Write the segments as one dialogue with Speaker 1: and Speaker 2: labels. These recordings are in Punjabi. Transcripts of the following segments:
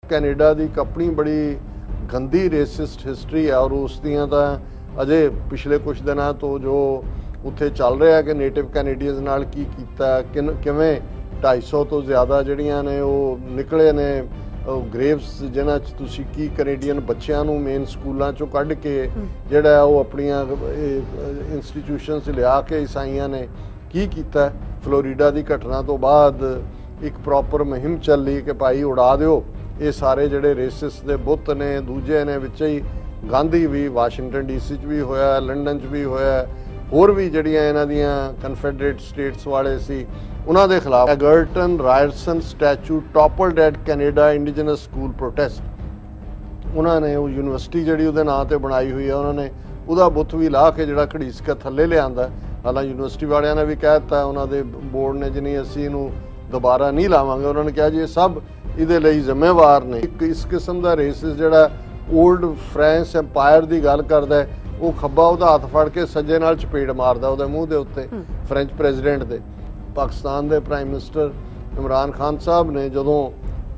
Speaker 1: ਕੈਨੇਡਾ ਦੀ ਇੱਕ ਆਪਣੀ ਬੜੀ ਗੰਦੀ ਰੇਸਿਸਟ ਹਿਸਟਰੀ ਹੈ ਔਰ ਉਸ ਦੀਆਂ ਤਾਂ ਅਜੇ ਪਿਛਲੇ ਕੁਝ ਦਿਨਾਂ ਤੋਂ ਜੋ ਉੱਥੇ ਚੱਲ ਰਿਹਾ ਕਿ ਨੇਟਿਵ ਕੈਨੇਡੀਅਨਸ ਨਾਲ ਕੀ ਕੀਤਾ, ਕਿਵੇਂ 250 ਤੋਂ ਜ਼ਿਆਦਾ ਜਿਹੜੀਆਂ ਨੇ ਉਹ ਨਿਕਲੇ ਨੇ ਗ੍ਰੇਵਸ, ਜਿਨ੍ਹਾਂ 'ਚ ਤੁਸੀਂ ਕੀ ਕੈਨੇਡੀਅਨ ਬੱਚਿਆਂ ਨੂੰ ਮੇਨ ਸਕੂਲਾਂ 'ਚੋਂ ਕੱਢ ਕੇ ਜਿਹੜਾ ਉਹ ਆਪਣੀਆਂ ਇੰਸਟੀਟਿਊਸ਼ਨ 'ਚ ਲਿਆ ਕੇ ਈਸਾਈਆਂ ਨੇ ਕੀ ਕੀਤਾ। ਫਲੋਰੀਡਾ ਦੀ ਘਟਨਾ ਤੋਂ ਬਾਅਦ ਇੱਕ ਪ੍ਰੋਪਰ ਮੁਹਿੰਮ ਚੱਲੀ ਕਿ ਭਾਈ ਉਡਾ ਦਿਓ ਇਹ ਸਾਰੇ ਜਿਹੜੇ ਰੇਸਿਸ ਦੇ ਬੁੱਤ ਨੇ, ਦੂਜੇ ਨੇ ਵਿੱਚ ਹੀ ਗਾਂਧੀ ਵੀ ਵਾਸ਼ਿੰਗਟਨ DC 'ਚ ਵੀ ਹੋਇਆ, ਲੰਡਨ 'ਚ ਵੀ ਹੋਇਆ, ਹੋਰ ਵੀ ਜਿਹੜੀਆਂ ਇਹਨਾਂ ਦੀਆਂ ਕਨਫੈਡਰੇਟ ਸਟੇਟਸ ਵਾਲੇ ਸੀ ਉਹਨਾਂ ਦੇ ਖਿਲਾਫ। Egerton Ryerson statue toppled at Canada indigenous school protest, ਉਹਨਾਂ ਨੇ ਉਹ ਯੂਨੀਵਰਸਿਟੀ ਜਿਹੜੀ ਉਹਦੇ ਨਾਂ ਤੇ ਬਣਾਈ ਹੋਈ ਹੈ ਉਹਨਾਂ ਨੇ ਉਹਦਾ ਬੁੱਤ ਵੀ ਲਾ ਕੇ ਜਿਹੜਾ ਘੜੀਸ ਕੇ ਥੱਲੇ ਲਿਆਂਦਾ। ਹਾਲਾਂਕਿ ਯੂਨੀਵਰਸਿਟੀ ਵਾਲਿਆਂ ਨੇ ਵੀ ਕਹਿ ਦਿੱਤਾ, ਉਹਨਾਂ ਦੇ ਬੋਰਡ ਨੇ, ਜਿਨੀ ਅਸੀਂ ਇਹਨੂੰ ਦੁਬਾਰਾ ਨਹੀਂ ਲਾਵਾਂਗੇ। ਉਹਨਾਂ ਨੇ ਕਿਹਾ ਜੀ ਇਹ ਸਭ ਇਹਦੇ ਲਈ ਜ਼ਿੰਮੇਵਾਰ ਨੇ। ਇੱਕ ਇਸ ਕਿਸਮ ਦਾ ਰੇਸਿਸ ਜਿਹੜਾ ਓਲਡ ਫ੍ਰਾਂਸ ਐਮਪਾਇਰ ਦੀ ਗੱਲ ਕਰਦਾ, ਉਹ ਖੱਬਾ ਉਹਦਾ ਹੱਥ ਫੜ ਕੇ ਸੱਜੇ ਨਾਲ ਚਪੇੜ ਮਾਰਦਾ ਉਹਦੇ ਮੂੰਹ ਦੇ ਉੱਤੇ। ਫ੍ਰੈਂਚ ਪ੍ਰੈਜ਼ੀਡੈਂਟ ਦੇ, ਪਾਕਿਸਤਾਨ ਦੇ ਪ੍ਰਾਈਮ ਮਿਨਿਸਟਰ ਇਮਰਾਨ ਖਾਨ ਸਾਹਿਬ ਨੇ ਜਦੋਂ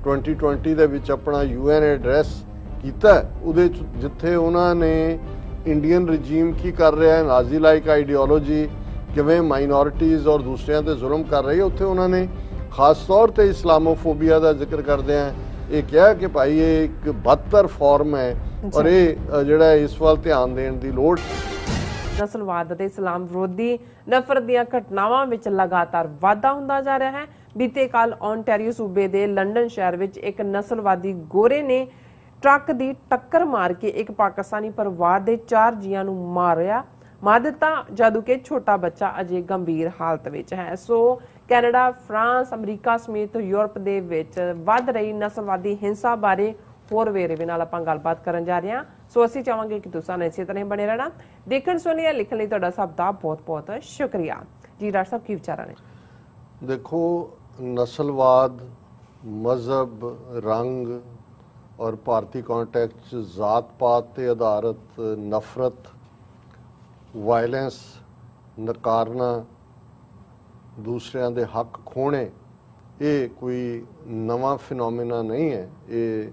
Speaker 1: 2020 ਦੇ ਵਿੱਚ ਆਪਣਾ UN ਐਡਰੈਸ ਕੀਤਾ, ਉਹਦੇ 'ਚ ਜਿੱਥੇ ਉਹਨਾਂ ਨੇ ਇੰਡੀਅਨ ਰਜੀਮ ਕੀ ਕਰ ਰਿਹਾ ਹੈ, ਨਾਜ਼ੀ ਲਾਈਕ ਆਈਡੀਓਲੋਜੀ ਕਿਵੇਂ ਮਾਈਨੋਰਿਟੀਜ਼ ਔਰ ਦੂਸਰਿਆਂ ਤੇ ਜ਼ੁਲਮ ਕਰ ਰਹੀ ਹੈ, ਉੱਥੇ ਉਹਨਾਂ ਨੇ ਖਾਸ ਤੌਰ ਤੇ ਇਸਲਾਮੋਫੋਬੀਆ ਦਾ ਜ਼ਿਕਰ ਕਰਦਿਆਂ ਇਹ ਕਿਹਾ ਕਿ ਭਾਈ ਇਹ ਇੱਕ ਬਦਤਰ ਫਾਰਮ ਹੈ ਔਰ ਇਹ ਜਿਹੜਾ ਇਸ ਵੱਲ ਧਿਆਨ ਦੇਣ ਦੀ ਲੋੜ।
Speaker 2: ਨਸਲਵਾਦ ਅਤੇ ਇਸਲਾਮ ਵਿਰੋਧੀ ਨਫ਼ਰਤ ਦੀਆਂ ਘਟਨਾਵਾਂ ਵਿੱਚ ਲਗਾਤਾਰ ਵਾਧਾ ਹੁੰਦਾ ਜਾ ਰਿਹਾ ਹੈ। ਬੀਤੇ ਕੱਲ ਓਨਟਾਰੀਓ ਸੂਬੇ ਦੇ ਲੰਡਨ ਸ਼ਹਿਰ ਵਿੱਚ ਇੱਕ ਨਸਲਵਾਦੀ ਗੋਰੇ ਨੇ ਟਰੱਕ ਦੀ ਟੱਕਰ ਮਾਰ ਕੇ ਇੱਕ ਪਾਕਿਸਤਾਨੀ ਪਰਿਵਾਰ ਦੇ 4 ਜੀਆਂ ਨੂੰ ਮਾਰ ਦਿੱਤਾ, ਜਦੋਂ ਕਿ ਛੋਟਾ ਬੱਚਾ ਅਜੇ ਗੰਭੀਰ ਹਾਲਤ ਵਿੱਚ ਹੈ। ਸੋ ਕੈਨੇਡਾ, ਫਰਾਂਸ, ਅਮਰੀਕਾ ਸਮੇਤ ਯੂਰਪ ਦੇ ਵਿੱਚ ਵੱਧ ਰਹੀ ਨਸਲਵਾਦੀ ਹਿੰਸਾ ਬਾਰੇ ਹੋਰ ਵੇਰਵੇ ਨਾਲ ਆਪਾਂ ਗੱਲਬਾਤ ਕਰਨ ਜਾ ਰਹੇ ਹਾਂ। ਸੋ ਅਸੀਂ ਚਾਹਾਂਗੇ ਕਿ ਤੁਸੀਂ ਇਸੇ ਤਰ੍ਹਾਂ ਬਣੇ ਰਹਿਣਾ। ਦੇਖਣ ਸੁਣਨ ਜਾਂ ਲਿਖਣ ਲਈ ਤੁਹਾਡਾ ਸਭ ਦਾ ਬਹੁਤ ਬਹੁਤ ਸ਼ੁਕਰੀਆ ਜੀ। ਡਾਕਟਰ ਸਾਹਿਬ ਕੀ ਵਿਚਾਰਾਂ ਨੇ?
Speaker 1: ਦੇਖੋ, ਨਸਲਵਾਦ, ਮਜ਼ਹਬ, ਰੰਗ ਔਰ ਭਾਰਤੀ ਕੰਟੈਕਸਟ 'ਚ ਜ਼ਾਤ-ਪਾਤ ਤੇ ਆਧਾਰਿਤ ਨਫ਼ਰਤ, ਵਾਇਲੈਂਸ, ਨਕਾਰਨਾ, ਦੂਸਰਿਆਂ ਦੇ ਹੱਕ ਖੋਹਣੇ, ਇਹ ਕੋਈ ਨਵਾਂ ਫਿਨੋਮੀਨਾ ਨਹੀਂ ਹੈ। ਇਹ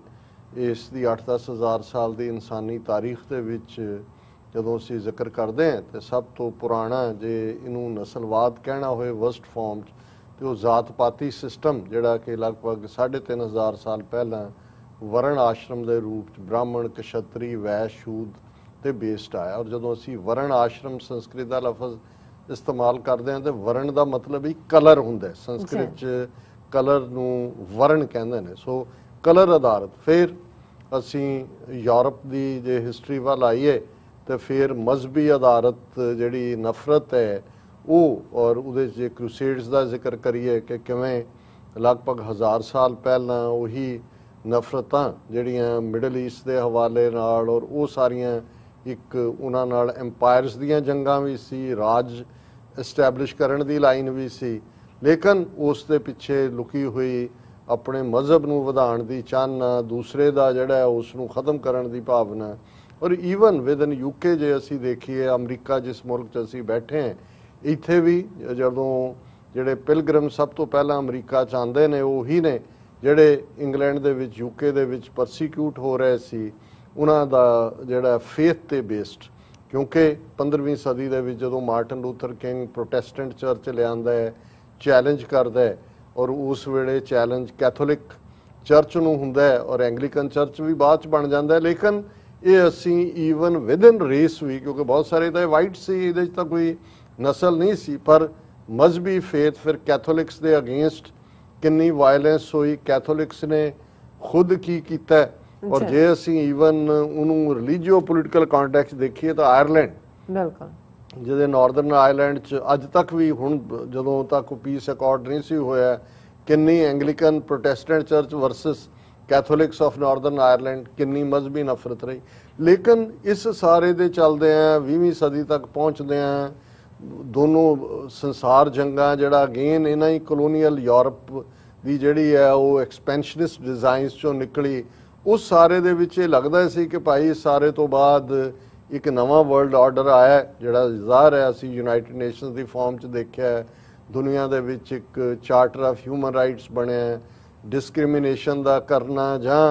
Speaker 1: ਇਸ ਦੀ 8-10 ਹਜ਼ਾਰ ਸਾਲ ਦੀ ਇਨਸਾਨੀ ਤਾਰੀਖ ਦੇ ਵਿੱਚ ਜਦੋਂ ਅਸੀਂ ਜ਼ਿਕਰ ਕਰਦੇ ਹਾਂ ਤਾਂ ਸਭ ਤੋਂ ਪੁਰਾਣਾ, ਜੇ ਇਹਨੂੰ ਨਸਲਵਾਦ ਕਹਿਣਾ ਹੋਏ ਵਰਸਟ ਫਾਰਮ 'ਚ, ਤੇ ਉਹ ਜ਼ਾਤ-ਪਾਤੀ ਸਿਸਟਮ ਜਿਹੜਾ ਕਿ ਲਗਭਗ 3500 ਸਾਲ ਪਹਿਲਾਂ ਵਰਣ ਆਸ਼ਰਮ ਦੇ ਰੂਪ 'ਚ ਬ੍ਰਾਹਮਣ, ਕਸ਼ਤਰੀ, ਵੈਸ਼, ਸ਼ੂਦ ਤੇ ਬੇਸਡ ਆਇਆ। ਔਰ ਜਦੋਂ ਅਸੀਂ ਵਰਣ ਆਸ਼ਰਮ ਸੰਸਕ੍ਰਿਤ ਦਾ ਲਫ਼ਜ਼ ਇਸਤੇਮਾਲ ਕਰਦੇ ਹਾਂ ਤੇ ਵਰਣ ਦਾ ਮਤਲਬ ਹੀ ਕਲਰ ਹੁੰਦਾ। ਸੰਸਕ੍ਰਿਤ 'ਚ ਕਲਰ ਨੂੰ ਵਰਣ ਕਹਿੰਦੇ ਨੇ। ਸੋ ਕਲਰ ਆਧਾਰਿਤ। ਫਿਰ ਅਸੀਂ ਯੂਰਪ ਦੀ ਜੇ ਹਿਸਟਰੀ ਵੱਲ ਆਈਏ ਤੇ ਫਿਰ ਮਜ਼ਹਬੀ ਆਧਾਰਿਤ ਜਿਹੜੀ ਨਫ਼ਰਤ ਹੈ ਉਹ, ਔਰ ਉਹਦੇ 'ਚ ਜੇ ਕਰੂਸੇਡਸ ਦਾ ਜ਼ਿਕਰ ਕਰੀਏ ਕਿ ਕਿਵੇਂ ਲਗਭਗ 1000 ਸਾਲ ਪਹਿਲਾਂ ਉਹੀ ਨਫ਼ਰਤਾਂ ਜਿਹੜੀਆਂ ਮਿਡਲ ਈਸਟ ਦੇ ਹਵਾਲੇ ਨਾਲ, ਔਰ ਉਹ ਸਾਰੀਆਂ ਇੱਕ ਉਹਨਾਂ ਨਾਲ ਐਮਪਾਇਰਸ ਦੀਆਂ ਜੰਗਾਂ ਵੀ ਸੀ, ਰਾਜ ਐਸਟੈਬਲਿਸ਼ ਕਰਨ ਦੀ ਲਾਈਨ ਵੀ ਸੀ, ਲੇਕਿਨ ਉਸ ਦੇ ਪਿੱਛੇ ਲੁਕੀ ਹੋਈ ਆਪਣੇ ਮਜ਼ਹਬ ਨੂੰ ਵਧਾਉਣ ਦੀ ਚਾਹਨਾ, ਦੂਸਰੇ ਦਾ ਜਿਹੜਾ ਉਸ ਨੂੰ ਖਤਮ ਕਰਨ ਦੀ ਭਾਵਨਾ। ਔਰ ਈਵਨ ਵਿਦਨ UK ਜੇ ਅਸੀਂ ਦੇਖੀਏ, ਅਮਰੀਕਾ ਜਿਸ ਮੁਲਕ 'ਚ ਅਸੀਂ ਬੈਠੇ ਹਾਂ, ਇੱਥੇ ਵੀ ਜਦੋਂ ਜਿਹੜੇ ਪਿਲਗ੍ਰਿਮ ਸਭ ਤੋਂ ਪਹਿਲਾਂ ਅਮਰੀਕਾ 'ਚ ਆਉਂਦੇ ਨੇ ਉਹੀ ਨੇ ਜਿਹੜੇ ਇੰਗਲੈਂਡ ਦੇ ਵਿੱਚ, UK ਦੇ ਵਿੱਚ ਪਰਸੀਕਿਊਟ ਹੋ ਰਹੇ ਸੀ, ਉਹਨਾਂ ਦਾ ਜਿਹੜਾ ਫੇਥ ਤੇ ਬੇਸਡ। ਕਿਉਂਕਿ 15ਵੀਂ ਸਦੀ ਦੇ ਵਿੱਚ ਜਦੋਂ Martin Luther king Protestant church ਲਿਆਂਦਾ ਹੈ, ਚੈਲੰਜ ਕਰਦਾ ਹੈ, ਔਰ ਉਸ ਵੇਲੇ ਚੈਲੰਜ ਕੈਥੋਲਿਕ ਚਰਚ ਨੂੰ ਹੁੰਦਾ ਹੈ ਔਰ ਐਂਗਲੀਕਨ ਚਰਚ ਵੀ ਬਾਅਦ 'ਚ ਬਣ ਜਾਂਦਾ ਹੈ। ਲੇਕਿਨ ਇਹ ਅਸੀਂ ਈਵਨ ਵਿਦਨ ਰੇਸ ਵੀ, ਕਿਉਂਕਿ ਬਹੁਤ ਸਾਰੇ ਤਾਂ ਵਾਈਟ ਸੀ, ਇਹਦੇ 'ਚ ਤਾਂ ਕੋਈ ਨਸਲ ਨਹੀਂ ਸੀ, ਪਰ ਮਜ਼ਹਬੀ ਫੇਥ ਫਿਰ ਕੈਥੋਲਿਕਸ ਦੇ ਅਗੇਂਸਟ ਕਿੰਨੀ ਵਾਇਲੈਂਸ ਹੋਈ, ਕੈਥੋਲਿਕਸ ਨੇ ਖੁਦ ਕੀ ਕੀਤਾ। ਔਰ ਜੇ ਅਸੀਂ ਈਵਨ ਉਹਨੂੰ ਰਿਲੀਜੀਓ ਪੋਲੀਟੀਕਲ ਕੰਟੈਕਸਟ ਦੇਖੀਏ ਤਾਂ ਆਇਰਲੈਂਡ, ਬਿਲਕੁਲ, ਜਿਹਦੇ ਨਾਰਦਰਨ ਆਇਰਲੈਂਡ 'ਚ ਅੱਜ ਤੱਕ ਵੀ, ਹੁਣ ਜਦੋਂ ਤੱਕ ਪੀਸ ਅਕੋਰਡ ਨਹੀਂ ਸੀ ਹੋਇਆ, ਕਿੰਨੀ Anglican Protestant church versus Catholics of Northern Ireland, ਕਿੰਨੀ ਮਜ਼ਹਬੀ ਨਫ਼ਰਤ ਰਹੀ। ਲੇਕਿਨ ਇਸ ਸਾਰੇ ਦੇ ਚੱਲਦੇ ਆ 20ਵੀਂ ਸਦੀ ਤੱਕ ਪਹੁੰਚਦੇ ਆ, ਦੋਨੋਂ ਸੰਸਾਰ ਜੰਗਾਂ ਜਿਹੜਾ ਅਗੇਨ ਇਹਨਾਂ ਹੀ ਕਲੋਨੀਅਲ ਯੂਰਪ ਦੀ ਜਿਹੜੀ ਹੈ ਉਹ ਐਕਸਪੈਂਸ਼ਨਿਸਟ ਡਿਜ਼ਾਈਨਸ 'ਚੋਂ ਨਿਕਲੀ। ਉਸ ਸਾਰੇ ਦੇ ਵਿੱਚ ਇਹ ਲੱਗਦਾ ਸੀ ਕਿ ਭਾਈ ਸਾਰੇ ਤੋਂ ਬਾਅਦ ਇੱਕ ਨਵਾਂ ਵਰਲਡ ਆਰਡਰ ਆਇਆ ਜਿਹੜਾ ਜ਼ਾਹਰ ਹੈ ਅਸੀਂ ਯੂਨਾਈਟਿਡ ਨੇਸ਼ਨਸ ਦੀ ਫਾਰਮ 'ਚ ਦੇਖਿਆ। ਦੁਨੀਆ ਦੇ ਵਿੱਚ ਇੱਕ ਚਾਰਟਰ ਆਫ ਹਿਊਮਨ ਰਾਈਟਸ ਬਣਿਆ डिस्क्रिमिनेशन का करना जां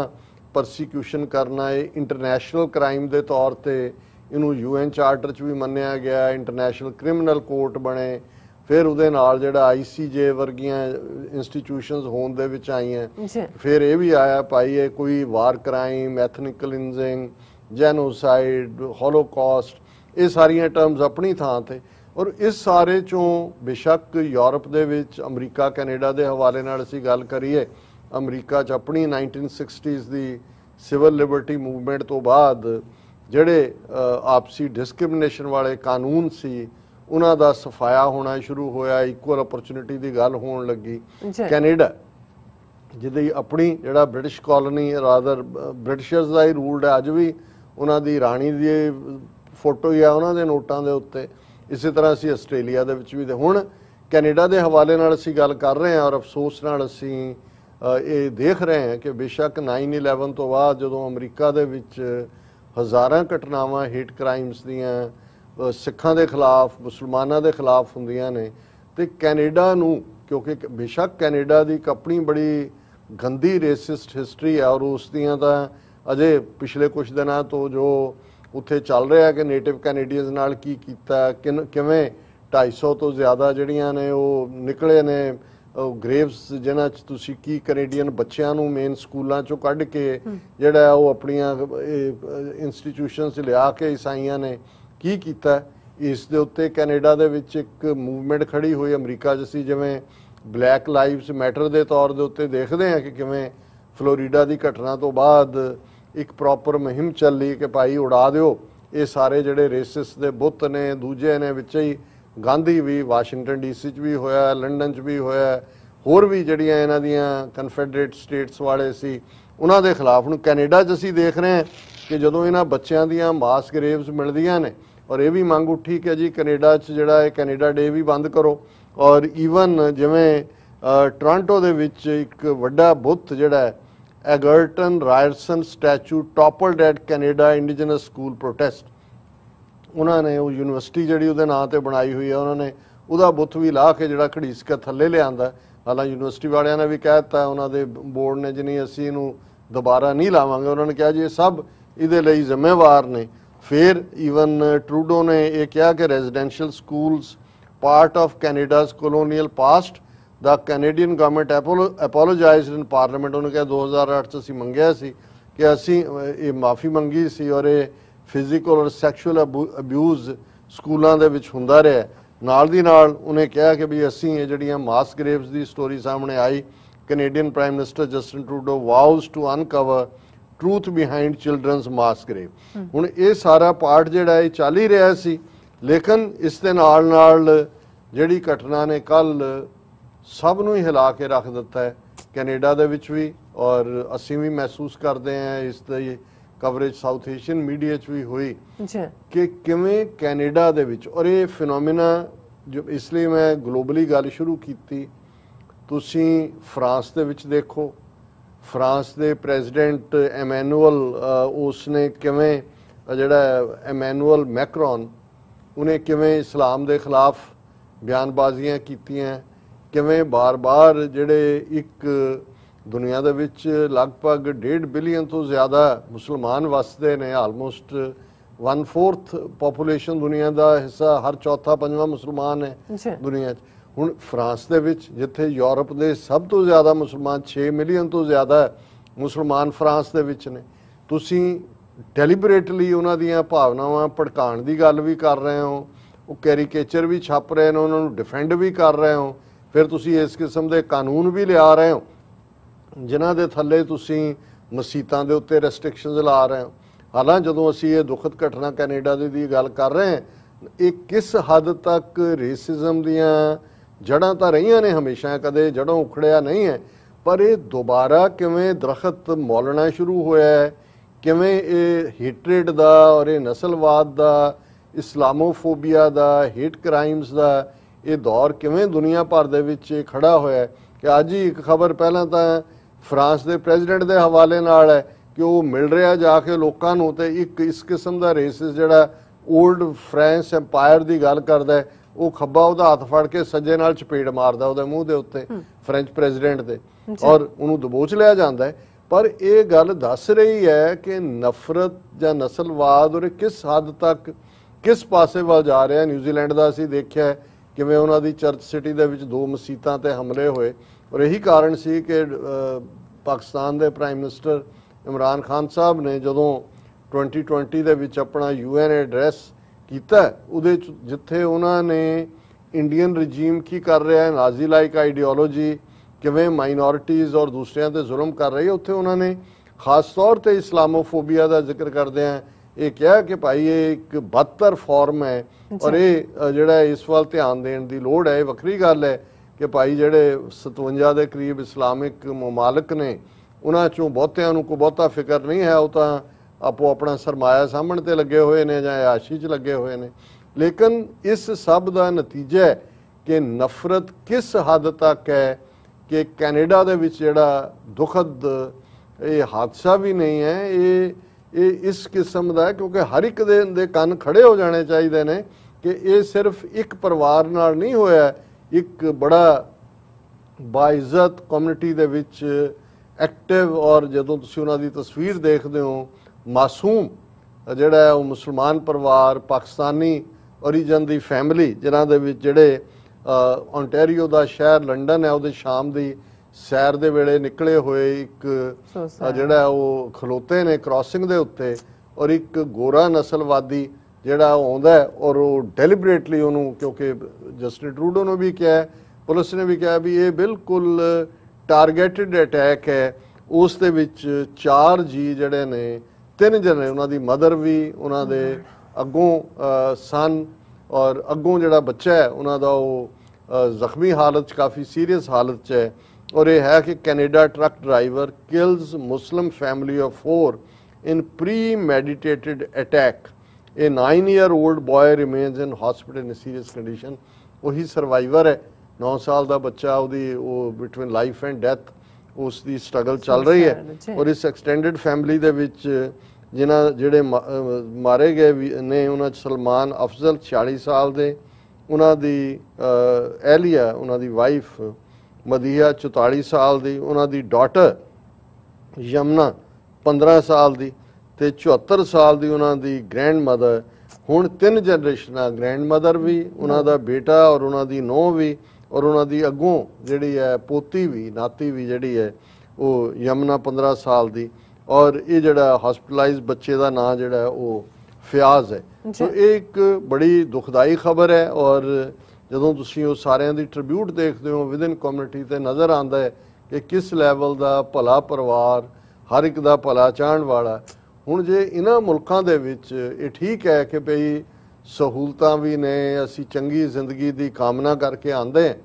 Speaker 1: परसीक्यूशन करना, ये इंटरनेशनल क्राइम के तौर पर इनू UN चार्टर च भी मन्निया गया, इंटरनेशनल क्रिमिनल कोर्ट बने, फिर उहदे नाल जिहड़ा ICJ वर्गियां इंस्टीट्यूशनस होण दे विच आईयां, फिर ये भी आया भाई ये कोई war crime, ethnic cleansing, genocide, holocaust, ये सारियां टर्म्स अपनी थां ते। और इस सारे चों बेशक यूरोप दे विच अमरीका कैनेडा के हवाले नाल असीं गल करिए, अमरीका च अपनी 1960s दी सिविल लिबर्टी मूवमेंट तो बाद ਜਿਹੜੇ आपसी डिस्क्रिमिनेशन वाले कानून सी उन्हां दा सफाया होना शुरू होया, इक्वल अपॉर्चुनिटी की गल होण लगी। कैनेडा जिहदी अपनी जिहड़ा ब्रिटिश कॉलोनी रादर ब्रिटिशर्स का ही रूल्ड है, अज भी उन्हां दी राणी दी फोटो ही है उन्हां दे नोटां दे उत्ते। इसी तरह असीं आस्ट्रेलिया दे विच भी हुण कैनेडा के हवाले नाल असीं गल कर रहे हैं और अफसोस नाल असीं ये देख रहे हैं कि बेशक 9/11 तो बाद जदों अमरीका दे विच हज़ारां घटनावां हेट क्राइम्स दियां सिखां दे खिलाफ, मुसलमानां दे खिलाफ हुंदियां ने, ते कैनेडा नूं क्योंकि बेशक कैनेडा दी एक अपनी बड़ी गंदी रेसिस्ट हिस्टरी है और उस दियां तां अजे पिछले कुछ दिनां तो जो उत्थे चल रहा है कि नेटिव कैनेडियंस नाल की कीता, किवें 250 तो ज़्यादा जिहड़ियां ने वो निकले ने ग्रेव्स जिन्हां च तुसीं की कैनेडियन बच्चों नूं मेन स्कूलों चों कढ़ के जिहड़ा वो अपनियां इंस्टीट्यूशनस लिया के ईसाइयां ने की कीता। इस दे उत्ते कैनेडा दे विच एक मूवमेंट खड़ी हुई अमरीका च सी, जिवें ब्लैक लाइव्स मैटर के तौर के उत्ते देखते हैं कि किवें फ्लोरीडा की घटना तो बाद एक प्रॉपर मुहिम चली कि भाई उड़ा दिओ ये सारे जिहड़े रेसिस दे बुत ने, दूजे ने, विच ही गांधी भी वाशिंगटन DC च भी होया, लंडन च भी होया, होर भी जिहड़ियां इन्हां दियां कन्फैडरेट स्टेट्स वाले सी उन्हां दे खिलाफ। हुण कैनेडा च असीं देख रहे हैं कि जदों इन्हां बच्चों दियां मास ग्रेव्स मिलदियां ने और ये भी मंग उठी कि जी कैनेडा च जिहड़ा है कैनेडा डे भी बंद करो, और ईवन जिवें टोरंटो दे विच एक वड्डा बुत जिहड़ा है Egerton Ryerson statue toppled at Canada indigenous school protest, उन्होंने वो यूनिवर्सिटी जी वो नाँ से बनाई हुई है, उन्होंने वह बुत भी ला के जो घड़ीस के थले लिया। हालांकि यूनिवर्सिटी वालिया ने भी कह दिता, उन्होंने बोर्ड ने जिन्हें असी इनू दोबारा नहीं लावांगे, उन्होंने कहा जी सब ये जिम्मेवार ने। फिर ईवन ट्रूडो ने यह कहा कि residential schools part of Canada's colonial past, the Canadian government apologised in parliament. उन्होंने कहा 2008 च असी मंगिया सी कि असी ये माफ़ी मंगी सी और ये फिजिकल और सैक्शुअल अब्यूज़ स्कूलों के विच हुंदा रहा। नाल दी नाल उन्हें कहा कि भी असी ये जिहड़ियां मास ग्रेव्स की स्टोरी सामने आई, Canadian prime minister Justin Trudeau vows to uncover truth behind children's mass grave. हुण ये सारा पार्ट जिहड़ा है चल ही रहा सी, लेकिन इस दे नाल नाल जिहड़ी घटना ने कल सब नूं ही हिला के रख दिता है कैनेडा दे विच भी, और असीं भी महसूस करते हैं इस दी कवरेज साउथ एशियन मीडिया च भी हुई कि किवें कैनेडा दे विच, और ये फिनोमिना जो इसलिए मैं ग्लोबली गल शुरू की, तुसीं फ्रांस दे विच देखो, फ्रांस दे प्रेजिडेंट एमैनुअल उसने किवें जिहड़ा एमैनुअल मैक्रॉन उन्हें किवें इस्लाम दे खिलाफ बयानबाजियां कीतियां, किवें बार बार जिहड़े एक दुनिया दे विच लगभग 1.5 बिलियन तो ज़्यादा मुसलमान वसदे ने, आलमोस्ट 1/4 पॉपूलेशन दुनिया का हिस्सा, हर चौथा पंजवां मुसलमान है दुनिया च। हुण फ्रांस दे विच जिथे यूरोप के सब तो ज़्यादा मुसलमान 6 मिलियन तो ज़्यादा मुसलमान फ्रांस दे विच ने, तुसीं डेलीबरेटली उन्हां दियां भावनावां भड़काउण दी गल भी कर रहे हो, वो कैरीकेचर भी छप रहे हैं, उन्होंने डिफेंड भी कर रहे हो, फिर तुसीं इस किस्म के कानून भी लिया रहे हो जिन्हां दे थल्ले तुसीं मसीतां दे उत्ते रेस्ट्रिक्शनस ला रहे हो। हालांकि जदों असीं ये दुखद घटना कैनेडा दी गल कर रहे हैं, ये किस हद तक रेसिज्म दियां जड़ां तां रहियां ने हमेशा, कदे जड़ों उखड़िया नहीं है, पर ये दोबारा किवें दरखत मौलना शुरू होया है, किवें ये हेट्रेड दा और ये नस्लवाद दा, इस्लामोफोबिया दा, हेट क्राइम्स दा ये दौर किवें दुनिया भर दे विच खड़ा होया है। कि अज ही एक खबर पहलां तां फ्रांस के प्रेजिडेंट के हवाले नाल है कि वो मिल रहा जाके लोगों नूं ते एक इस किस्म का रेसिस जिहड़ा ओल्ड फ्रांस एम्पायर की गल करदा है, ਉਹ ਖੱਬਾ ਉਹਦਾ ਹੱਥ ਫੜ ਕੇ ਸੱਜੇ ਨਾਲ ਚਪੇੜ ਮਾਰਦਾ ਉਹਦੇ ਮੂੰਹ ਦੇ ਉੱਤੇ ਫ੍ਰੈਂਚ ਪ੍ਰੈਜ਼ੀਡੈਂਟ ਦੇ, ਔਰ ਉਹਨੂੰ ਦਬੋਚ ਲਿਆ ਜਾਂਦਾ ਹੈ। ਪਰ ਇਹ ਗੱਲ ਦੱਸ ਰਹੀ ਹੈ ਕਿ ਨਫ਼ਰਤ ਜਾਂ ਨਸਲਵਾਦ ਔਰ ਕਿਸ ਹੱਦ ਤੱਕ ਕਿਸ ਪਾਸੇ ਵੱਲ ਜਾ ਰਿਹਾ। ਨਿਊਜ਼ੀਲੈਂਡ ਦਾ ਅਸੀਂ ਦੇਖਿਆ ਕਿਵੇਂ ਉਹਨਾਂ ਦੀ ਚਰਚ ਸਿਟੀ ਦੇ ਵਿੱਚ 2 ਮਸੀਤਾਂ ਤੇ ਹਮਲੇ ਹੋਏ, ਔਰ ਇਹੀ ਕਾਰਨ ਸੀ ਕਿ ਪਾਕਿਸਤਾਨ ਦੇ ਪ੍ਰਾਈਮ ਮਿਨਿਸਟਰ ਇਮਰਾਨ ਖਾਨ ਸਾਹਿਬ ਨੇ ਜਦੋਂ 2020 ਦੇ ਵਿੱਚ ਆਪਣਾ UN ਐਡਰੈਸ ਕੀਤਾ, ਉਹਦੇ ਜਿੱਥੇ ਉਹਨਾਂ ਨੇ ਇੰਡੀਅਨ ਰਜੀਮ ਕੀ ਕਰ ਰਿਹਾ ਹੈ, ਨਾਜ਼ੀ ਲਾਈਕ ਆਈਡੀਓਲੋਜੀ ਕਿਵੇਂ ਮਾਈਨੋਰਿਟੀਜ਼ ਔਰ ਦੂਸਰਿਆਂ ਤੇ ਜ਼ੁਲਮ ਕਰ ਰਹੀ ਹੈ, ਉੱਥੇ ਉਹਨਾਂ ਨੇ ਖਾਸ ਤੌਰ ਤੇ ਇਸਲਾਮੋਫੋਬੀਆ ਦਾ ਜ਼ਿਕਰ ਕਰਦਿਆਂ ਇਹ ਕਿਹਾ ਕਿ ਭਾਈ ਇਹ ਇੱਕ ਬਦਤਰ ਫਾਰਮ ਹੈ ਔਰ ਇਹ ਜਿਹੜਾ ਇਸ ਵੱਲ ਧਿਆਨ ਦੇਣ ਦੀ ਲੋੜ ਹੈ। ਇਹ ਵੱਖਰੀ ਗੱਲ ਹੈ ਕਿ ਭਾਈ ਜਿਹੜੇ 57 ਦੇ ਕਰੀਬ ਇਸਲਾਮਿਕ ਮਮਾਲਕ ਨੇ ਉਹਨਾਂ ਚੋਂ ਬਹੁਤਿਆਂ ਨੂੰ ਕੋਈ ਬਹੁਤਾ ਫਿਕਰ ਨਹੀਂ ਹੈ, ਉਹ ਤਾਂ ਆਪੋ ਆਪਣਾ ਸਰਮਾਇਆ ਸਾਂਭਣ ਤੇ ਲੱਗੇ ਹੋਏ ਨੇ ਜਾਂ ਆਸ਼ੀ 'ਚ ਲੱਗੇ ਹੋਏ ਨੇ। ਲੇਕਿਨ ਇਸ ਸਭ ਦਾ ਨਤੀਜਾ ਹੈ ਕਿ ਨਫ਼ਰਤ ਕਿਸ ਹੱਦ ਤੱਕ ਹੈ ਕਿ ਕੈਨੇਡਾ ਦੇ ਵਿੱਚ ਜਿਹੜਾ ਦੁਖਦ ਇਹ ਹਾਦਸਾ ਵੀ ਨਹੀਂ ਹੈ, ਇਹ ਇਸ ਕਿਸਮ ਦਾ ਹੈ ਕਿਉਂਕਿ ਹਰ ਇੱਕ ਦੇ ਕੰਨ ਖੜੇ ਹੋ ਜਾਣੇ ਚਾਹੀਦੇ ਨੇ ਕਿ ਇਹ ਸਿਰਫ ਇੱਕ ਪਰਿਵਾਰ ਨਾਲ ਨਹੀਂ ਹੋਇਆ, ਇੱਕ ਬੜਾ ਬਾਇਜ਼ਤ ਕਮਿਊਨਿਟੀ ਦੇ ਵਿੱਚ ਐਕਟਿਵ, ਔਰ ਜਦੋਂ ਤੁਸੀਂ ਉਹਨਾਂ ਦੀ ਤਸਵੀਰ ਦੇਖਦੇ ਹੋ ਮਾਸੂਮ ਜਿਹੜਾ ਉਹ ਮੁਸਲਮਾਨ ਪਰਿਵਾਰ, ਪਾਕਿਸਤਾਨੀ ਓਰੀਜਨ ਦੀ ਫੈਮਿਲੀ ਜਿਨ੍ਹਾਂ ਦੇ ਵਿੱਚ ਜਿਹੜੇ ਓਨਟਾਰੀਓ ਦਾ ਸ਼ਹਿਰ ਲੰਡਨ ਹੈ ਉਹਦੇ ਸ਼ਾਮ ਦੀ ਸੈਰ ਦੇ ਵੇਲੇ ਨਿਕਲੇ ਹੋਏ ਇੱਕ ਜਿਹੜਾ ਉਹ ਖਲੋਤੇ ਨੇ ਕ੍ਰਾਸਿੰਗ ਦੇ ਉੱਤੇ, ਔਰ ਇੱਕ ਗੋਰਾ ਨਸਲਵਾਦੀ ਜਿਹੜਾ ਆਉਂਦਾ ਔਰ ਉਹ ਡੈਲੀਬਰੇਟਲੀ ਉਹਨੂੰ, ਕਿਉਂਕਿ ਜਸਟਿਨ ਟਰੂਡੋ ਨੇ ਵੀ ਕਿਹਾ, ਪੁਲਿਸ ਨੇ ਵੀ ਕਿਹਾ ਵੀ ਇਹ ਬਿਲਕੁਲ ਟਾਰਗੇਟਡ ਅਟੈਕ ਹੈ। ਉਸ ਦੇ ਵਿੱਚ 4 ਜੀ ਜਿਹੜੇ ਨੇ, 3 ਜਣੇ, ਉਹਨਾਂ ਦੀ ਮਦਰ ਵੀ, ਉਹਨਾਂ ਦੇ ਅੱਗੋਂ ਸਨ ਔਰ ਅੱਗੋਂ ਜਿਹੜਾ ਬੱਚਾ ਹੈ ਉਹਨਾਂ ਦਾ ਉਹ ਜ਼ਖਮੀ ਹਾਲਤ 'ਚ, ਕਾਫੀ ਸੀਰੀਅਸ ਹਾਲਤ 'ਚ ਹੈ। ਔਰ ਇਹ ਹੈ ਕਿ Canada truck driver kills Muslim family of 4 in premeditated attack. A 9-year-old boy remains in hospital in serious condition। ਉਹੀ ਸਰਵਾਈਵਰ ਹੈ, 9 ਸਾਲ ਦਾ ਬੱਚਾ, ਉਹਦੀ ਉਹ ਬਿਟਵੀਨ ਲਾਈਫ ਐਂਡ ਡੈਥ ਉਸ ਦੀ ਸਟਰਗਲ ਚੱਲ ਰਹੀ ਹੈ। ਔਰ ਇਸ ਐਕਸਟੈਂਡਡ ਫੈਮਿਲੀ ਦੇ ਵਿੱਚ ਜਿਹੜੇ ਮਾਰੇ ਗਏ ਨੇ ਉਹਨਾਂ 'ਚ ਸਲਮਾਨ ਅਫਜ਼ਲ 46 ਸਾਲ ਦੇ, ਉਹਨਾਂ ਦੀ ਐਲੀਆ ਉਹਨਾਂ ਦੀ ਵਾਈਫ ਮਦੀਹਾ 44 ਸਾਲ ਦੀ, ਉਹਨਾਂ ਦੀ ਡਾਟਰ ਯਮਨਾ 15 ਸਾਲ ਦੀ ਤੇ 74 ਸਾਲ ਦੀ ਉਹਨਾਂ ਦੀ ਗ੍ਰੈਂਡ ਮਦਰ। ਹੁਣ 3 ਜਨਰੇਸ਼ਨਾਂ, ਗ੍ਰੈਂਡ ਮਦਰ ਵੀ, ਉਹਨਾਂ ਦਾ ਬੇਟਾ ਔਰ ਉਹਨਾਂ ਦੀ ਨੂੰਹ ਵੀ, ਔਰ ਉਹਨਾਂ ਦੀ ਅੱਗੋਂ ਜਿਹੜੀ ਹੈ ਪੋਤੀ ਵੀ, ਨਾਤੀ ਵੀ ਜਿਹੜੀ ਹੈ ਉਹ ਯਮਨਾ 15 ਸਾਲ ਦੀ। ਔਰ ਇਹ ਜਿਹੜਾ ਹਸਪੀਟਲਾਈਜ਼ ਬੱਚੇ ਦਾ ਨਾਂ ਜਿਹੜਾ ਉਹ ਫਿਆਜ਼ ਹੈ। ਸੋ ਇਹ ਇੱਕ ਬੜੀ ਦੁਖਦਾਈ ਖਬਰ ਹੈ। ਔਰ ਜਦੋਂ ਤੁਸੀਂ ਉਹ ਸਾਰਿਆਂ ਦੀ ਟ੍ਰਿਬਿਊਟ ਦੇਖਦੇ ਹੋ ਵਿਦਨ ਕਮਿਊਨਿਟੀ ਤੇ ਨਜ਼ਰ ਆਉਂਦਾ ਹੈ ਕਿ ਕਿਸ ਲੈਵਲ ਦਾ ਭਲਾ ਪਰਿਵਾਰ, ਹਰ ਇੱਕ ਦਾ ਭਲਾ ਚਾਹਣ ਵਾਲਾ। ਹੁਣ ਜੇ ਇਹਨਾਂ ਮੁਲਕਾਂ ਦੇ ਵਿੱਚ ਇਹ ਠੀਕ ਹੈ ਕਿ ਭਈ ਸਹੂਲਤਾਂ ਵੀ ਨੇ, ਅਸੀਂ ਚੰਗੀ ਜ਼ਿੰਦਗੀ ਦੀ ਕਾਮਨਾ ਕਰਕੇ ਆਉਂਦੇ ਹਾਂ,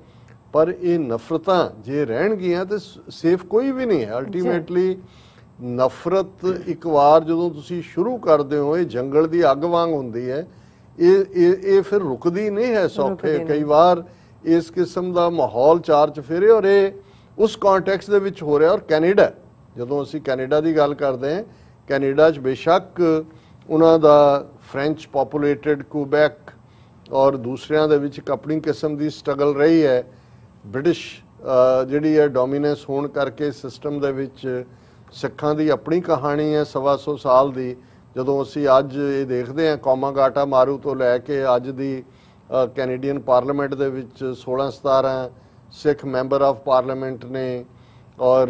Speaker 1: ਪਰ ਇਹ ਨਫ਼ਰਤਾਂ ਜੇ ਰਹਿਣਗੀਆਂ ਤੇ ਸੇਫ ਕੋਈ ਵੀ ਨਹੀਂ ਹੈ। ਅਲਟੀਮੇਟਲੀ ਨਫ਼ਰਤ ਇੱਕ ਵਾਰ ਜਦੋਂ ਤੁਸੀਂ ਸ਼ੁਰੂ ਕਰਦੇ ਹੋ, ਇਹ ਜੰਗਲ ਦੀ ਅੱਗ ਵਾਂਗ ਹੁੰਦੀ ਹੈ, ਇਹ ਫਿਰ ਰੁਕਦੀ ਨਹੀਂ ਹੈ ਸੌਖੇ। ਕਈ ਵਾਰ ਇਸ ਕਿਸਮ ਦਾ ਮਾਹੌਲ ਚਾਰ ਚਫੇਰੇ, ਔਰ ਇਹ ਉਸ ਕੰਟੈਕਸਟ ਦੇ ਵਿੱਚ ਹੋ ਰਿਹਾ। ਔਰ ਕੈਨੇਡਾ, ਜਦੋਂ ਅਸੀਂ ਕੈਨੇਡਾ ਦੀ ਗੱਲ ਕਰਦੇ ਹਾਂ, ਕੈਨੇਡਾ 'ਚ ਬੇਸ਼ੱਕ ਉਹਨਾਂ ਦਾ ਫ੍ਰੈਂਚ ਪੋਪੂਲੇਟਡ ਕੁਬੈਕ ਔਰ ਦੂਸਰਿਆਂ ਦੇ ਵਿੱਚ ਇੱਕ ਆਪਣੀ ਕਿਸਮ ਦੀ ਸਟਰਗਲ ਰਹੀ ਹੈ। ਬ੍ਰਿਟਿਸ਼ ਜਿਹੜੀ ਹੈ ਡੋਮੀਨੈਂਸ ਹੋਣ ਕਰਕੇ ਸਿਸਟਮ ਦੇ ਵਿੱਚ ਸਿੱਖਾਂ ਦੀ ਆਪਣੀ ਕਹਾਣੀ ਹੈ 125 ਸਾਲ ਦੀ। ਜਦੋਂ ਅਸੀਂ ਅੱਜ ਇਹ ਦੇਖਦੇ ਹਾਂ ਕੌਮਾਗਾਟਾ ਮਾਰੂ ਤੋਂ ਲੈ ਕੇ ਅੱਜ ਦੀ ਕੈਨੇਡੀਅਨ ਪਾਰਲੀਮੈਂਟ ਦੇ ਵਿੱਚ 16-17 ਸਿੱਖ ਮੈਂਬਰ ਆਫ ਪਾਰਲੀਮੈਂਟ ਨੇ, ਔਰ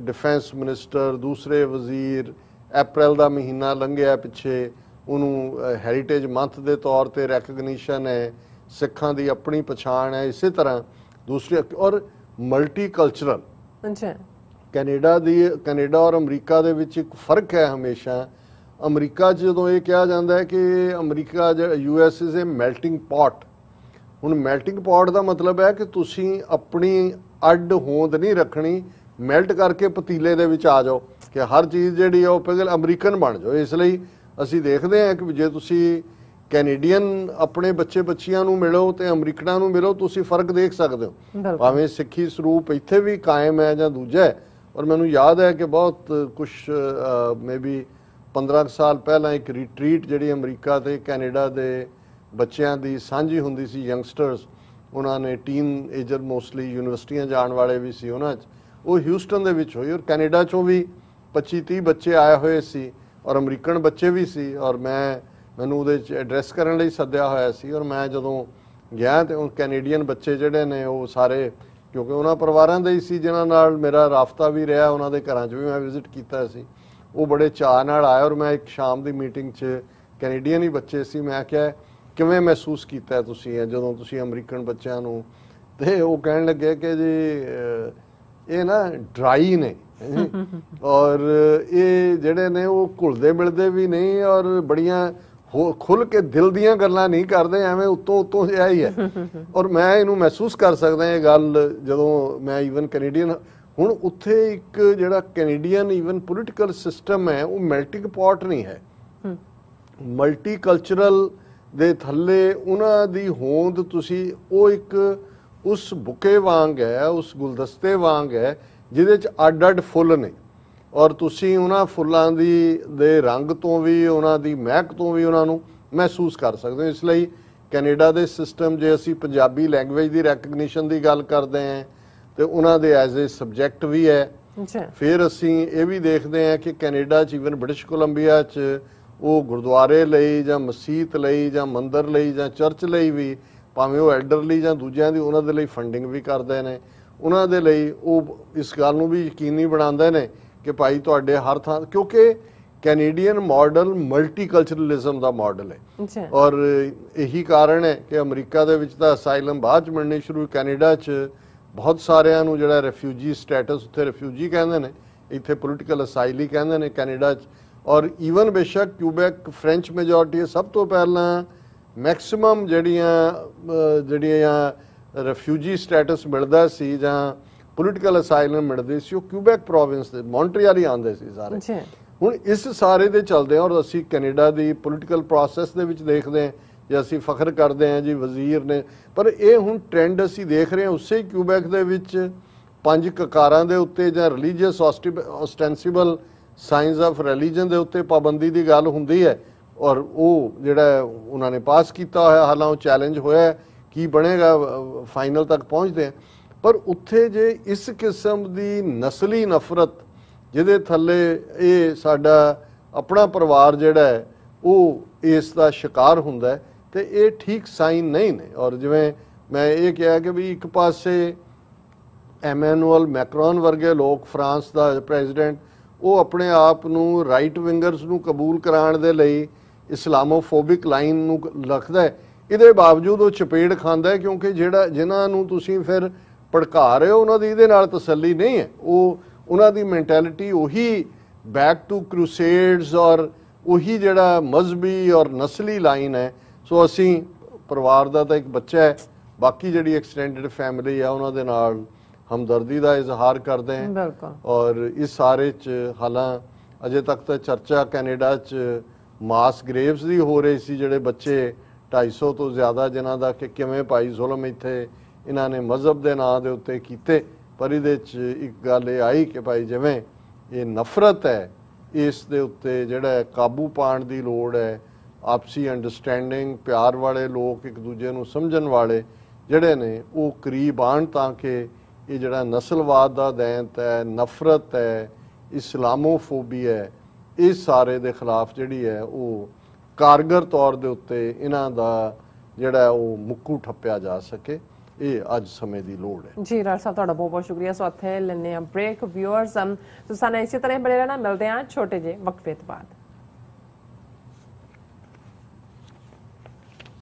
Speaker 1: ਡਿਫੈਂਸ ਮਿਨਿਸਟਰ, ਦੂਸਰੇ ਵਜ਼ੀਰ। ਅਪ੍ਰੈਲ ਦਾ ਮਹੀਨਾ ਲੰਘਿਆ ਪਿੱਛੇ, ਉਹਨੂੰ ਹੈਰੀਟੇਜ ਮੰਥ ਦੇ ਤੌਰ ਤੇ ਰੈਕਗਨੀਸ਼ਨ ਹੈ, ਸਿੱਖਾਂ ਦੀ ਆਪਣੀ ਪਛਾਣ ਹੈ। ਇਸੇ ਤਰ੍ਹਾਂ ਦੂਸਰੇ ਔਰ ਮਲਟੀ ਕਲਚਰਲ ਕੈਨੇਡਾ ਔਰ ਅਮਰੀਕਾ ਦੇ ਵਿੱਚ ਇੱਕ ਫਰਕ ਹੈ ਹਮੇਸ਼ਾ। ਅਮਰੀਕਾ 'ਚ ਜਦੋਂ ਇਹ ਕਿਹਾ ਜਾਂਦਾ ਹੈ ਕਿ America US is a melting pot. ਹੁਣ ਮੈਲਟਿੰਗ ਪੌਟ ਦਾ ਮਤਲਬ ਹੈ ਕਿ ਤੁਸੀਂ ਆਪਣੀ ਅੱਡ ਹੋਂਦ ਨਹੀਂ ਰੱਖਣੀ, ਮੈਲਟ ਕਰਕੇ ਪਤੀਲੇ ਦੇ ਵਿੱਚ ਆ ਜਾਓ ਕਿ ਹਰ ਚੀਜ਼ ਜਿਹੜੀ ਉਹ ਪਿਘਲ ਅਮਰੀਕਨ ਬਣ ਜਾਓ। ਇਸ ਲਈ ਅਸੀਂ ਦੇਖਦੇ ਹਾਂ ਕਿ ਜੇ ਤੁਸੀਂ ਕੈਨੇਡੀਅਨ ਆਪਣੇ ਬੱਚੇ ਬੱਚੀਆਂ ਨੂੰ ਮਿਲੋ ਤੇ ਅਮਰੀਕਨਾਂ ਨੂੰ ਮਿਲੋ, ਤੁਸੀਂ ਫਰਕ ਦੇਖ ਸਕਦੇ ਹੋ। ਭਾਵੇਂ ਸਿੱਖੀ ਸਰੂਪ ਇੱਥੇ ਵੀ ਕਾਇਮ ਹੈ ਜਾਂ ਦੂਜਾ ਹੈ। ਔਰ ਮੈਨੂੰ ਯਾਦ ਹੈ ਕਿ ਬਹੁਤ ਕੁਛ ਮੇਬੀ 15 ਸਾਲ ਪਹਿਲਾਂ ਇੱਕ ਰਿਟਰੀਟ ਜਿਹੜੀ ਅਮਰੀਕਾ ਤੇ ਕੈਨੇਡਾ ਦੇ ਬੱਚਿਆਂ ਦੀ ਸਾਂਝੀ ਹੁੰਦੀ ਸੀ, ਯੰਗਸਟਰਸ ਉਹਨਾਂ ਨੇ ਟੀਨ ਏਜਰ ਮੋਸਟਲੀ ਯੂਨੀਵਰਸਿਟੀਆਂ ਜਾਣ ਵਾਲੇ ਵੀ ਸੀ ਉਹਨਾਂ 'ਚ, ਉਹ ਹਿਊਸਟਨ ਦੇ ਵਿੱਚ ਹੋਈ। ਔਰ ਕੈਨੇਡਾ 'ਚੋਂ ਵੀ 25-30 ਬੱਚੇ ਆਏ ਹੋਏ ਸੀ ਔਰ ਅਮਰੀਕਨ ਬੱਚੇ ਵੀ ਸੀ। ਔਰ ਮੈਨੂੰ ਉਹਦੇ 'ਚ ਐਡਰੈਸ ਕਰਨ ਲਈ ਸੱਦਿਆ ਹੋਇਆ ਸੀ। ਔਰ ਮੈਂ ਜਦੋਂ ਗਿਆ ਤੇ ਉਹ ਕੈਨੇਡੀਅਨ ਬੱਚੇ ਜਿਹੜੇ ਨੇ ਉਹ ਸਾਰੇ, ਕਿਉਂਕਿ ਉਹਨਾਂ ਪਰਿਵਾਰਾਂ ਦੇ ਹੀ ਸੀ ਜਿਨ੍ਹਾਂ ਨਾਲ ਮੇਰਾ ਰਾਬਤਾ ਵੀ ਰਿਹਾ, ਉਹਨਾਂ ਦੇ ਘਰਾਂ 'ਚ ਵੀ ਮੈਂ ਵਿਜ਼ਿਟ ਕੀਤਾ ਸੀ, ਉਹ ਬੜੇ ਚਾਅ ਨਾਲ ਆਏ। ਔਰ ਮੈਂ ਇੱਕ ਸ਼ਾਮ ਦੀ ਮੀਟਿੰਗ 'ਚ ਕੈਨੇਡੀਅਨ ਹੀ ਬੱਚੇ ਸੀ, ਮੈਂ ਕਿਹਾ ਕਿਵੇਂ ਮਹਿਸੂਸ ਕੀਤਾ ਤੁਸੀਂ ਜਦੋਂ ਤੁਸੀਂ ਅਮਰੀਕਨ ਬੱਚਿਆਂ ਨੂੰ, ਤੇ ਉਹ ਕਹਿਣ ਲੱਗੇ ਕਿ ਜੀ ਇਹ ਨਾ ਡਰਾਈ ਨੇ ਔਰ ਇਹ ਜਿਹੜੇ ਨੇ ਉਹ ਘੁਲਦੇ ਮਿਲਦੇ ਵੀ ਨਹੀਂ ਔਰ ਬੜੀਆਂ ਖੁੱਲ ਕੇ ਦਿਲ ਦੀਆਂ ਗੱਲਾਂ ਨਹੀਂ ਕਰਦੇ, ਐਵੇਂ ਉੱਤੋਂ ਜਿਹਾ ਹੀ ਹੈ। ਔਰ ਮੈਂ ਇਹਨੂੰ ਮਹਿਸੂਸ ਕਰ ਸਕਦਾ ਇਹ ਗੱਲ ਜਦੋਂ ਮੈਂ ਈਵਨ ਕੈਨੇਡੀਅਨ, ਹੁਣ ਉੱਥੇ ਇੱਕ ਜਿਹੜਾ ਕੈਨੇਡੀਅਨ ਈਵਨ ਪੋਲੀਟੀਕਲ ਸਿਸਟਮ ਹੈ ਉਹ ਮੈਲਟਿੰਗ ਪੌਟ ਨਹੀਂ ਹੈ, ਮਲਟੀਕਲਚਰਲ ਦੇ ਥੱਲੇ ਉਹਨਾਂ ਦੀ ਹੋਂਦ ਤੁਸੀਂ ਉਹ ਇੱਕ ਉਸ ਬੁਕੇ ਵਾਂਗ ਹੈ, ਉਸ ਗੁਲਦਸਤੇ ਵਾਂਗ ਹੈ ਜਿਹਦੇ 'ਚ ਅੱਡ-ਅੱਡ ਫੁੱਲ ਨੇ ਔਰ ਤੁਸੀਂ ਉਹਨਾਂ ਫੁੱਲਾਂ ਦੇ ਰੰਗ ਤੋਂ ਵੀ, ਉਹਨਾਂ ਦੀ ਮਹਿਕ ਤੋਂ ਵੀ ਉਹਨਾਂ ਨੂੰ ਮਹਿਸੂਸ ਕਰ ਸਕਦੇ ਹੋ। ਇਸ ਲਈ ਕੈਨੇਡਾ ਦੇ ਸਿਸਟਮ, ਜੇ ਅਸੀਂ ਪੰਜਾਬੀ ਲੈਂਗੁਏਜ ਦੀ ਰੈਕਗਨੀਸ਼ਨ ਦੀ ਗੱਲ ਕਰਦੇ ਹਾਂ ਤੇ ਉਹਨਾਂ ਦੇ ਐਜ਼ ਏ ਸਬਜੈਕਟ ਵੀ ਹੈ। ਫਿਰ ਅਸੀਂ ਇਹ ਵੀ ਦੇਖਦੇ ਹਾਂ ਕਿ ਕੈਨੇਡਾ 'ਚ ਈਵਨ ਬ੍ਰਿਟਿਸ਼ ਕੋਲੰਬੀਆ 'ਚ ਉਹ ਗੁਰਦੁਆਰੇ ਲਈ ਜਾਂ ਮਸੀਤ ਲਈ ਜਾਂ ਮੰਦਰ ਲਈ ਜਾਂ ਚਰਚ ਲਈ ਵੀ, ਭਾਵੇਂ ਉਹ ਐਲਡਰਲੀ ਜਾਂ ਦੂਜਿਆਂ ਦੀ, ਉਹਨਾਂ ਦੇ ਲਈ ਫੰਡਿੰਗ ਵੀ ਕਰਦੇ ਨੇ। ਉਹਨਾਂ ਦੇ ਲਈ ਉਹ ਇਸ ਗੱਲ ਨੂੰ ਵੀ ਯਕੀਨੀ ਬਣਾਉਂਦੇ ਨੇ ਕਿ ਭਾਈ ਤੁਹਾਡੇ ਹਰ ਥਾਂ, ਕਿਉਂਕਿ ਕੈਨੇਡੀਅਨ ਮਾਡਲ ਮਲਟੀਕਲਚਰਲਿਜ਼ਮ ਦਾ ਮਾਡਲ ਹੈ ਔਰ ਇਹੀ ਕਾਰਨ ਹੈ ਕਿ ਅਮਰੀਕਾ ਦੇ ਵਿੱਚ ਤਾਂ ਅਸਾਈਲਮ ਬਾਅਦ 'ਚ ਮਿਲਣੀ ਸ਼ੁਰੂ, ਕੈਨੇਡਾ 'ਚ ਬਹੁਤ ਸਾਰਿਆਂ ਨੂੰ ਜਿਹੜਾ ਰੈਫਿਊਜੀ ਸਟੇਟਸ, ਉੱਥੇ ਰੈਫਿਊਜੀ ਕਹਿੰਦੇ ਨੇ, ਇੱਥੇ ਪੋਲੀਟੀਕਲ ਅਸਾਈਲੀ ਕਹਿੰਦੇ ਨੇ ਕੈਨੇਡਾ 'ਚ। ਔਰ ਈਵਨ ਬੇਸ਼ੱਕ ਕਿਊਬੈਕ ਫ੍ਰੈਂਚ ਮੈਜੋਰਟੀ ਹੈ, ਸਭ ਤੋਂ ਪਹਿਲਾਂ ਮੈਕਸਿਮਮ ਜਿਹੜੀਆਂ ਰੈਫਿਊਜੀ ਸਟੇਟਸ ਮਿਲਦਾ ਸੀ ਜਾਂ ਪੋਲੀਟੀਕਲ ਅਸਾਈਲਮ ਮਿਲਦੀ ਸੀ ਉਹ ਕਿਊਬੈਕ ਪ੍ਰੋਵਿੰਸ ਦੇ ਮੌਂਟਰੀਅਲ ਹੀ ਆਉਂਦੇ ਸੀ ਸਾਰੇ। ਹੁਣ ਇਸ ਸਾਰੇ ਦੇ ਚੱਲਦੇ ਔਰ ਅਸੀਂ ਕੈਨੇਡਾ ਦੀ ਪੋਲੀਟੀਕਲ ਪ੍ਰੋਸੈਸ ਦੇ ਵਿੱਚ ਦੇਖਦੇ ਹਾਂ, ਜੇ ਅਸੀਂ ਫਖਰ ਕਰਦੇ ਹਾਂ ਜੀ ਵਜ਼ੀਰ ਨੇ, ਪਰ ਇਹ ਹੁਣ ਟ੍ਰੈਂਡ ਅਸੀਂ ਦੇਖ ਰਹੇ ਹਾਂ ਉਸੇ ਕਿਊਬੈਕ ਦੇ ਵਿੱਚ 5 ਕਕਾਰਾਂ ਦੇ ਉੱਤੇ ਜਾਂ ਰਿਲੀਜੀਅਸ ਔਸਟੈਂਸੀਬਲ ਸਾਇੰਸ ਆਫ ਰਿਲੀਜਨ ਦੇ ਉੱਤੇ ਪਾਬੰਦੀ ਦੀ ਗੱਲ ਹੁੰਦੀ ਹੈ ਔਰ ਉਹ ਜਿਹੜਾ ਉਹਨਾਂ ਨੇ ਪਾਸ ਕੀਤਾ ਹੋਇਆ, ਹਾਲਾਂ ਉਹ ਚੈਲੰਜ ਹੋਇਆ, ਕੀ ਬਣੇਗਾ ਫਾਈਨਲ ਤੱਕ ਪਹੁੰਚਦੇ ਆ। ਪਰ ਉੱਥੇ ਜੇ ਇਸ ਕਿਸਮ ਦੀ ਨਸਲੀ ਨਫ਼ਰਤ ਜਿਹਦੇ ਥੱਲੇ ਇਹ ਸਾਡਾ ਆਪਣਾ ਪਰਿਵਾਰ ਜਿਹੜਾ ਹੈ ਉਹ ਇਸ ਦਾ ਸ਼ਿਕਾਰ ਹੁੰਦਾ ਤੇ ਇਹ ਠੀਕ ਸਾਈਨ ਨਹੀਂ ਨੇ। ਔਰ ਜਿਵੇਂ ਮੈਂ ਇਹ ਕਿਹਾ ਕਿ ਵੀ ਇੱਕ ਪਾਸੇ ਐਮੈਨੂਅਲ ਮੈਕਰੋਨ ਵਰਗੇ ਲੋਕ, ਫਰਾਂਸ ਦਾ ਪ੍ਰੈਜ਼ੀਡੈਂਟ, ਉਹ ਆਪਣੇ ਆਪ ਨੂੰ ਰਾਈਟ ਵਿੰਗਰਸ ਨੂੰ ਕਬੂਲ ਕਰਾਉਣ ਦੇ ਲਈ ਇਸਲਾਮੋਫੋਬਿਕ ਲਾਈਨ ਨੂੰ ਰੱਖਦਾ ਹੈ, ਇਹਦੇ ਬਾਵਜੂਦ ਉਹ ਚਪੇੜ ਖਾਂਦਾ ਹੈ ਕਿਉਂਕਿ ਜਿਨ੍ਹਾਂ ਨੂੰ ਤੁਸੀਂ ਫਿਰ ਭੜਕਾ ਰਹੇ ਹੋ ਉਹਨਾਂ ਦੀ ਇਹਦੇ ਨਾਲ ਤਸੱਲੀ ਨਹੀਂ ਹੈ। ਉਹਨਾਂ ਦੀ ਮੈਂਟੈਲਿਟੀ ਉਹੀ ਬੈਕ ਟੂ ਕਰੂਸੇਡਸ ਔਰ ਉਹੀ ਜਿਹੜਾ ਮਜ਼ਹਬੀ ਔਰ ਨਸਲੀ ਲਾਈਨ ਹੈ। ਸੋ ਅਸੀਂ ਪਰਿਵਾਰ ਦਾ ਤਾਂ ਇੱਕ ਬੱਚਾ ਹੈ, ਬਾਕੀ ਜਿਹੜੀ ਐਕਸਟੈਂਡਡ ਫੈਮਿਲੀ ਆ ਉਹਨਾਂ ਦੇ ਨਾਲ ਹਮਦਰਦੀ ਦਾ ਇਜ਼ਹਾਰ ਕਰਦੇ ਹਾਂ। ਔਰ ਇਸ ਸਾਰੇ 'ਚ ਹਾਲਾਂ ਅਜੇ ਤੱਕ ਤਾਂ ਚਰਚਾ ਕੈਨੇਡਾ 'ਚ ਮਾਸ ਗ੍ਰੇਵਸ ਦੀ ਹੋ ਰਹੀ ਸੀ, ਜਿਹੜੇ ਬੱਚੇ 250 ਤੋਂ ਜ਼ਿਆਦਾ ਜਿਨ੍ਹਾਂ ਦਾ ਕਿ ਕਿਵੇਂ ਭਾਈ ਜ਼ੁਲਮ ਇੱਥੇ ਇਹਨਾਂ ਨੇ ਮਜ਼ਹਬ ਦੇ ਨਾਂ ਦੇ ਉੱਤੇ ਕੀਤੇ। ਪਰ ਇਹਦੇ 'ਚ ਇੱਕ ਗੱਲ ਇਹ ਆਈ ਕਿ ਭਾਈ ਜਿਵੇਂ ਇਹ ਨਫ਼ਰਤ ਹੈ ਇਸ ਦੇ ਉੱਤੇ ਜਿਹੜਾ ਕਾਬੂ ਪਾਉਣ ਦੀ ਲੋੜ ਹੈ, ਆਪਸੀ ਅੰਡਰਸਟੈਂਡਿੰਗ, ਪਿਆਰ ਵਾਲੇ ਲੋਕ ਇੱਕ ਦੂਜੇ ਨੂੰ ਸਮਝਣ ਵਾਲੇ ਜਿਹੜੇ ਨੇ ਉਹ ਕਰੀਬ ਆਉਣ ਤਾਂ ਕਿ ਇਹ ਜਿਹੜਾ ਨਸਲਵਾਦ ਦਾ ਦੈਂਤ ਹੈ, ਨਫ਼ਰਤ ਹੈ, ਇਸਲਾਮੋਫੋਬੀਆ ਹੈ, ਇਸ ਸਾਰੇ ਦੇ ਖਿਲਾਫ ਜਿਹੜੀ ਹੈ ਉਹ ਕਾਰਗਰ ਤੌਰ ਦੇ ਉੱਤੇ ਇਹਨਾਂ ਦਾ ਜਿਹੜਾ ਉਹ ਮੁੱਕੂ ਠੱਪਿਆ ਜਾ ਸਕੇ। ਇਹ ਅੱਜ ਸਮੇਂ ਦੀ ਲੋੜ ਹੈ।
Speaker 2: ਜੀ ਰਾਜ ਸਾਹਿਬ ਤੁਹਾਡਾ ਬਹੁਤ ਬਹੁਤ ਸ਼ੁਕਰੀਆ। ਸੋ ਇੱਥੇ ਲੈਂਦੇ ਹਾਂ ਬ੍ਰੇਕ। ਵਿਊਅਰਸ ਸਾਨੂੰ ਇਸੇ ਤਰ੍ਹਾਂ ਬਣੇ ਰਹਿਣਾ, ਮਿਲਦੇ ਹਾਂ ਛੋਟੇ ਜਿਹੇ ਵਕਫੇ ਤੋਂ ਬਾਅਦ।